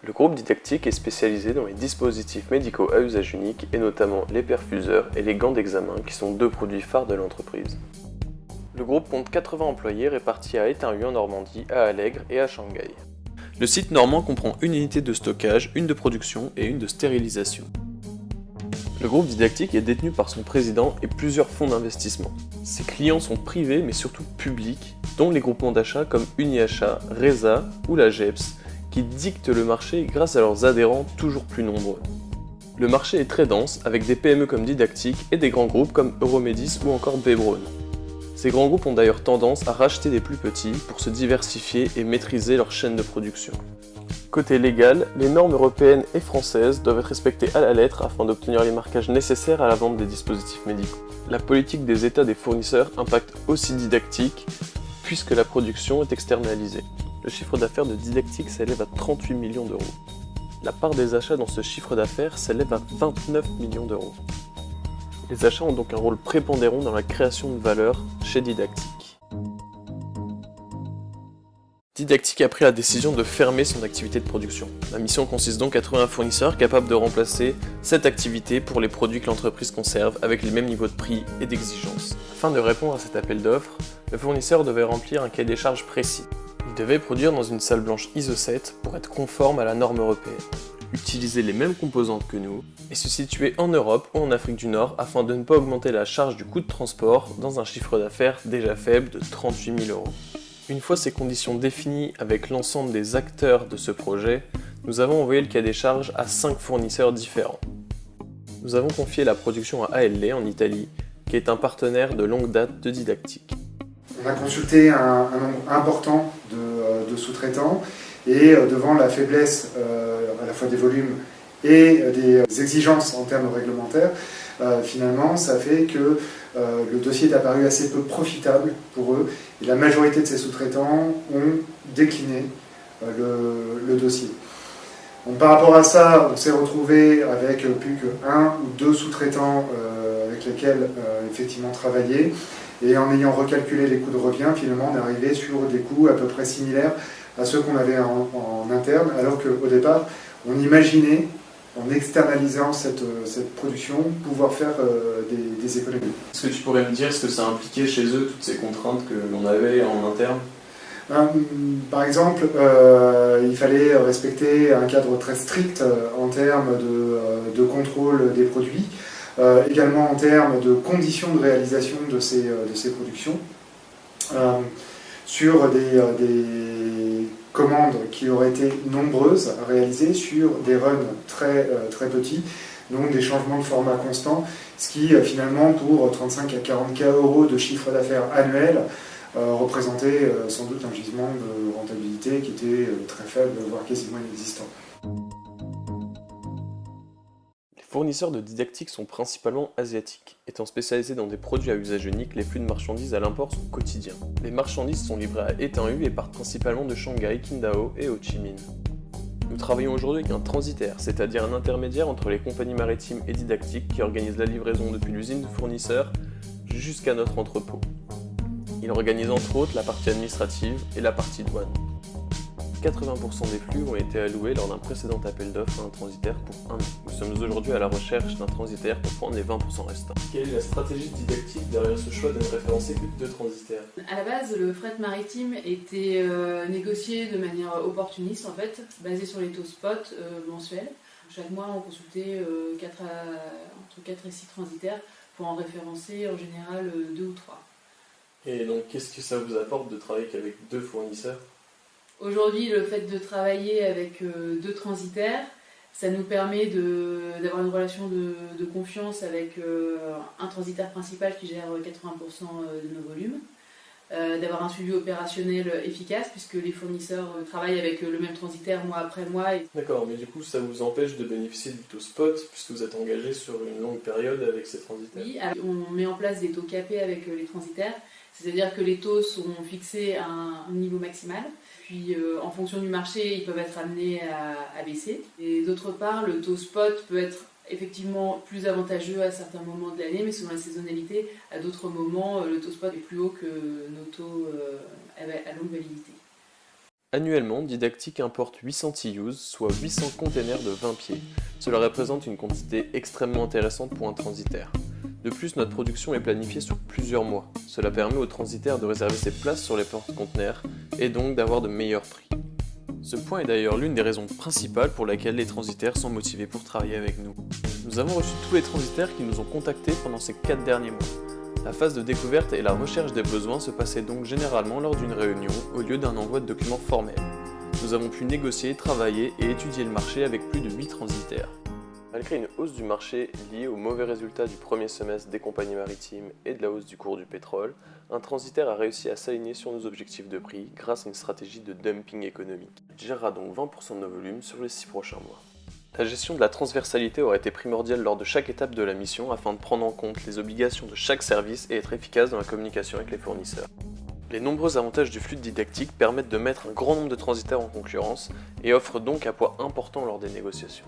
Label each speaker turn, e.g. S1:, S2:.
S1: Le groupe Didactic est spécialisé dans les dispositifs médicaux à usage unique et notamment les perfuseurs et les gants d'examen qui sont deux produits phares de l'entreprise. Le groupe compte 80 employés répartis à Étain-Hu en Normandie, à Allègre et à Shanghai. Le site normand comprend une unité de stockage, une de production et une de stérilisation. Le groupe Didactic est détenu par son président et plusieurs fonds d'investissement. Ses clients sont privés mais surtout publics, dont les groupements d'achat comme Uniachat, Reza ou la GEPS, qui dictent le marché grâce à leurs adhérents toujours plus nombreux. Le marché est très dense avec des PME comme Didactic et des grands groupes comme Euromedis ou encore Bebron. Ces grands groupes ont d'ailleurs tendance à racheter des plus petits pour se diversifier et maîtriser leur chaîne de production. Côté légal, les normes européennes et françaises doivent être respectées à la lettre afin d'obtenir les marquages nécessaires à la vente des dispositifs médicaux. La politique des États des fournisseurs impacte aussi Didactic, puisque la production est externalisée. Le chiffre d'affaires de Didactic s'élève à 38 millions d'euros. La part des achats dans ce chiffre d'affaires s'élève à 29 millions d'euros. Les achats ont donc un rôle prépondérant dans la création de valeur chez Didactic. Didactic a pris la décision de fermer son activité de production. La mission consiste donc à trouver un fournisseur capable de remplacer cette activité pour les produits que l'entreprise conserve avec les mêmes niveaux de prix et d'exigence. Afin de répondre à cet appel d'offres, le fournisseur devait remplir un cahier des charges précis. Il devait produire dans une salle blanche ISO 7 pour être conforme à la norme européenne, utiliser les mêmes composantes que nous et se situer en Europe ou en Afrique du Nord afin de ne pas augmenter la charge du coût de transport dans un chiffre d'affaires déjà faible de 38 000 euros. Une fois ces conditions définies avec l'ensemble des acteurs de ce projet, nous avons envoyé le cahier des charges à 5 fournisseurs différents. Nous avons confié la production à ALE en Italie, qui est un partenaire de longue date de Didactic.
S2: On a consulté un nombre important de sous-traitants et devant la faiblesse à la fois des volumes et des exigences en termes réglementaires, finalement ça fait que le dossier est apparu assez peu profitable pour eux et la majorité de ces sous-traitants ont décliné le dossier. Donc, par rapport à ça, on s'est retrouvé avec plus qu'un ou deux sous-traitants avec lesquels effectivement travailler. Et en ayant recalculé les coûts de revient, finalement on est arrivé sur des coûts à peu près similaires à ceux qu'on avait en interne, alors qu'au départ on imaginait, en externalisant cette production, pouvoir faire des économies.
S1: Est-ce que tu pourrais me dire ce que ça impliquait chez eux, toutes ces contraintes que l'on avait en interne ?
S2: Par exemple, il fallait respecter un cadre très strict en termes de contrôle des produits, également en termes de conditions de réalisation de ces productions, sur des commandes qui auraient été nombreuses à réaliser sur des runs très petits, donc des changements de format constants, ce qui finalement pour 35 à 40 € de chiffre d'affaires annuel représentait sans doute un gisement de rentabilité qui était très faible, voire quasiment inexistant.
S1: Les fournisseurs de Didactic sont principalement asiatiques, étant spécialisés dans des produits à usage unique, les flux de marchandises à l'import sont quotidiens. Les marchandises sont livrées à Étain-Hu et partent principalement de Shanghai, Qingdao et Ho Chi Minh. Nous travaillons aujourd'hui avec un transitaire, c'est-à-dire un intermédiaire entre les compagnies maritimes et Didactic qui organise la livraison depuis l'usine du fournisseur jusqu'à notre entrepôt. Il organise entre autres la partie administrative et la partie douane. 80% des flux ont été alloués lors d'un précédent appel d'offres à un transitaire pour 1 an. Nous sommes aujourd'hui à la recherche d'un transitaire pour prendre les 20% restants. Quelle est la stratégie Didactic derrière ce choix de ne référencer que 2 transitaires ?
S3: À la base, le fret maritime était négocié de manière opportuniste en fait, basé sur les taux spot mensuels. Chaque mois, on consultait entre 4 et 6 transitaires pour en référencer en général 2 ou 3.
S1: Et donc, qu'est-ce que ça vous apporte de travailler qu'avec 2 fournisseurs ?
S3: Aujourd'hui, le fait de travailler avec 2 transitaires, ça nous permet d'avoir une relation de confiance avec un transitaire principal qui gère 80% de nos volumes, d'avoir un suivi opérationnel efficace puisque les fournisseurs travaillent avec le même transitaire mois après mois.
S1: D'accord, mais du coup ça vous empêche de bénéficier du taux spot puisque vous êtes engagé sur une longue période avec ces transitaires.
S3: Oui, alors, on met en place des taux capés avec les transitaires, c'est-à-dire que les taux sont fixés à un niveau maximal. Puis en fonction du marché, ils peuvent être amenés à baisser. Et d'autre part, le taux spot peut être effectivement plus avantageux à certains moments de l'année, mais selon la saisonnalité, à d'autres moments, le taux spot est plus haut que nos taux à longue validité.
S1: Annuellement, Didactic importe 800 TUs, soit 800 containers de 20 pieds. Cela représente une quantité extrêmement intéressante pour un transitaire. De plus, notre production est planifiée sur plusieurs mois. Cela permet aux transitaires de réserver ses places sur les porte-conteneurs et donc d'avoir de meilleurs prix. Ce point est d'ailleurs l'une des raisons principales pour laquelle les transitaires sont motivés pour travailler avec nous. Nous avons reçu tous les transitaires qui nous ont contactés pendant ces 4 derniers mois. La phase de découverte et la recherche des besoins se passaient donc généralement lors d'une réunion au lieu d'un envoi de documents formels. Nous avons pu négocier, travailler et étudier le marché avec plus de 8 transitaires. Malgré une hausse du marché liée aux mauvais résultats du premier semestre des compagnies maritimes et de la hausse du cours du pétrole, un transitaire a réussi à s'aligner sur nos objectifs de prix grâce à une stratégie de dumping économique. Il gérera donc 20% de nos volumes sur les 6 prochains mois. La gestion de la transversalité aura été primordiale lors de chaque étape de la mission afin de prendre en compte les obligations de chaque service et être efficace dans la communication avec les fournisseurs. Les nombreux avantages du flux didactique permettent de mettre un grand nombre de transitaires en concurrence et offrent donc un poids important lors des négociations.